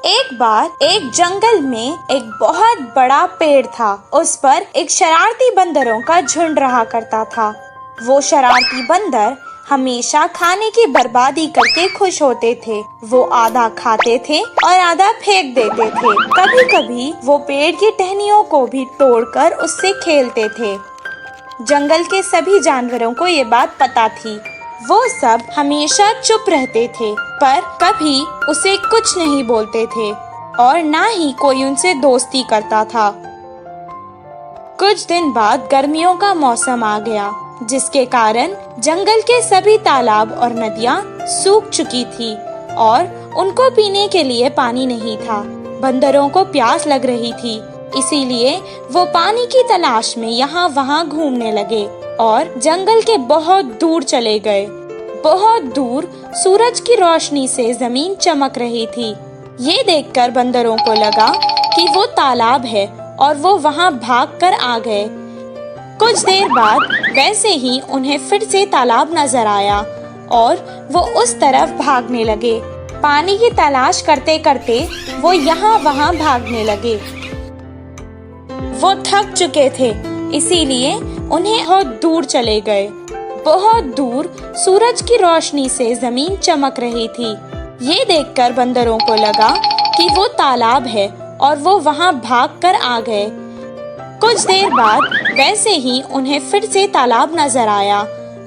एक बार एक जंगल में एक बहुत बड़ा पेड़ था। उस पर एक शरारती बंदरों का झुंड रहा करता था। वो शरारती बंदर हमेशा खाने की बर्बादी करके खुश होते थे। वो आधा खाते थे और आधा फेंक देते थे। कभी कभी वो पेड़ की टहनियों को भी तोड़कर उससे खेलते थे। जंगल के सभी जानवरों को ये बात पता थी। वो सब हमेशा चुप रहते थे, पर कभी उसे कुछ नहीं बोलते थे और ना ही कोई उनसे दोस्ती करता था। कुछ दिन बाद गर्मियों का मौसम आ गया, जिसके कारण जंगल के सभी तालाब और नदियाँ सूख चुकी थी और उनको पीने के लिए पानी नहीं था। बंदरों को प्यास लग रही थी, इसीलिए वो पानी की तलाश में यहाँ वहाँ घूमने लगे और जंगल के बहुत दूर चले गए। बहुत दूर सूरज की रोशनी से जमीन चमक रही थी। ये देखकर बंदरों को लगा कि वो तालाब है और वो वहाँ भागकर आ गए। कुछ देर बाद वैसे ही उन्हें फिर से तालाब नजर आया और वो उस तरफ भागने लगे। पानी की तलाश करते करते वो यहाँ वहाँ भागने लगे। वो थक चुके थे, इसीलिए उन्हें बहुत दूर चले गए। बहुत दूर सूरज की रोशनी से जमीन चमक रही थी। ये देखकर बंदरों को लगा कि वो तालाब है और वो वहाँ भागकर आ गए। कुछ देर बाद वैसे ही उन्हें फिर से तालाब नजर आया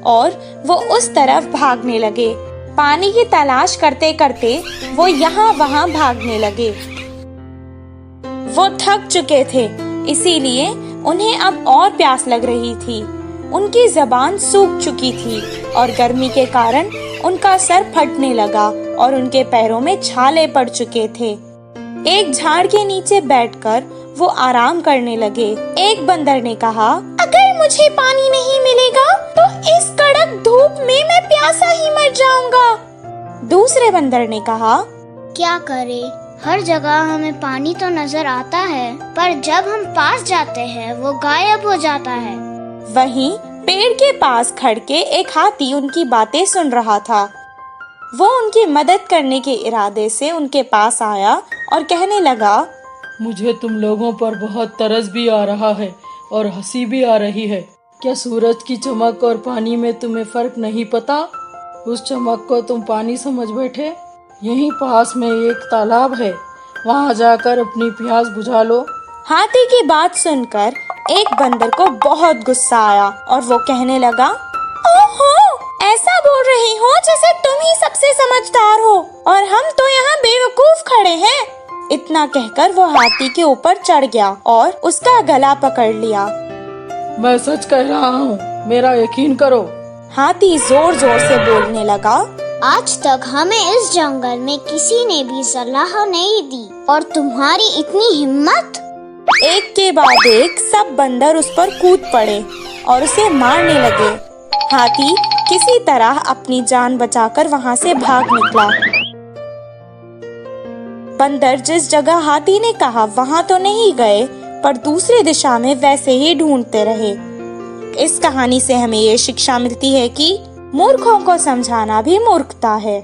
और वो उस तरफ भागने लगे। पानी की तलाश करते करते वो यहाँ वहाँ भागने लगे। वो थक चुके थे, इसीलिए उन्हें अब और प्यास लग रही थी। उनकी जबान सूख चुकी थी और गर्मी के कारण उनका सर फटने लगा और उनके पैरों में छाले पड़ चुके थे। एक झाड़ के नीचे बैठकर वो आराम करने लगे। एक बंदर ने कहा, अगर मुझे पानी नहीं मिलेगा तो इस कड़क धूप में मैं प्यासा ही मर जाऊंगा। दूसरे बंदर ने कहा, क्या करे, हर जगह हमें पानी तो नजर आता है, पर जब हम पास जाते हैं वो गायब हो जाता है। वहीं पेड़ के पास खड़ के एक हाथी उनकी बातें सुन रहा था। वो उनकी मदद करने के इरादे से उनके पास आया और कहने लगा, मुझे तुम लोगों पर बहुत तरस भी आ रहा है और हंसी भी आ रही है। क्या सूरज की चमक और पानी में तुम्हें फर्क नहीं पता? उस चमक को तुम पानी समझ बैठे। यहीं पास में एक तालाब है, वहाँ जाकर अपनी प्यास बुझा लो। हाथी की बात सुनकर एक बंदर को बहुत गुस्सा आया और वो कहने लगा, ओहो, ऐसा बोल रही हो जैसे तुम ही सबसे समझदार हो और हम तो यहाँ बेवकूफ खड़े हैं। इतना कहकर वो हाथी के ऊपर चढ़ गया और उसका गला पकड़ लिया। मैं सच कह रहा हूँ, मेरा यकीन करो। हाथी जोर जोर से बोलने लगा, आज तक हमें इस जंगल में किसी ने भी सलाह नहीं दी और तुम्हारी इतनी हिम्मत। एक के बाद एक सब बंदर उस पर कूद पड़े और उसे मारने लगे। हाथी किसी तरह अपनी जान बचाकर वहाँ से भाग निकला। बंदर जिस जगह हाथी ने कहा वहाँ तो नहीं गए, पर दूसरी दिशा में वैसे ही ढूंढते रहे। इस कहानी से हमें ये शिक्षा मिलती है कि मूर्खों को समझाना भी मूर्खता है।